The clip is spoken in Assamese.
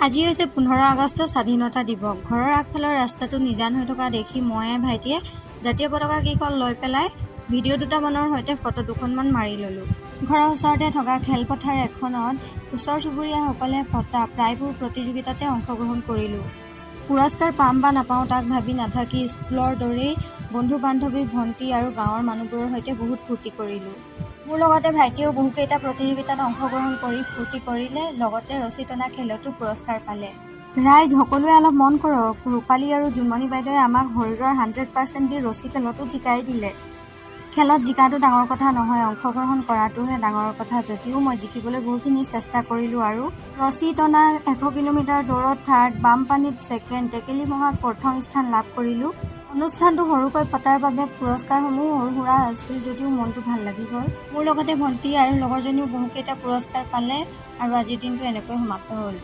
আজি হৈছে 15 আগষ্ট স্বাধীনতা দিৱস। ঘৰৰ আগফালৰ ৰাস্তাটো নিজান হৈ থকা দেখি মই ভাইটিয়ে জাতীয় পতাকা কেইখন লৈ পেলাই ভিডিঅ' দুটামানৰ সৈতে ফটো দুখনমান মাৰি ল'লোঁ। ঘৰৰ ওচৰতে থকা খেলপথাৰ এখনত ওচৰ চুবুৰীয়াসকলে পতা প্ৰায়বোৰ প্ৰতিযোগিতাতে অংশগ্ৰহণ কৰিলোঁ। পুৰস্কাৰ পাম বা নাপাওঁ তাক ভাবি নাথাকি স্কুলৰ দৰেই বন্ধু-বান্ধৱী, ভণ্টি আৰু গাঁৱৰ মানুহবোৰৰ সৈতে বহুত ফূৰ্তি কৰিলোঁ। মোৰ লগতে ভাইটিয়েও বহুকেইটা প্ৰতিযোগিতাত অংশগ্ৰহণ কৰি ফূৰ্তি কৰিলে, লগতে ৰছী টনা খেলতো পুৰস্কাৰ পালে। ৰাইজ সকলোৱে অলপ মন কৰক, ৰূপালী আৰু জোনমণি বাইদেৱে আমাক শৰীৰৰ 100% দি ৰছী খেলতো জিকাই দিলে। খেলত জিকাটো ডাঙৰ কথা নহয়, অংশগ্ৰহণ কৰাটোহে ডাঙৰ কথা। যদিও মই জিকিবলৈ বহুখিনি চেষ্টা কৰিলোঁ আৰু ৰছী টনা 100 কিলোমিটাৰ দৌৰত থাৰ্ড, বামপানীত ছেকেণ্ড, টেকেলি ভঙাত প্ৰথম স্থান লাভ কৰিলোঁ। অনুষ্ঠানটো সৰুকৈ পতাৰ বাবে পুৰস্কাৰসমূহ সৰু-সুৰা আছিল যদিও মনটো ভাল লাগি গ'ল। মোৰ লগতে ভণ্টি আৰু লগৰজনীও বহুকেইটা পুৰস্কাৰ পালে আৰু আজিৰ দিনটো এনেকৈ সমাপ্ত হ'ল।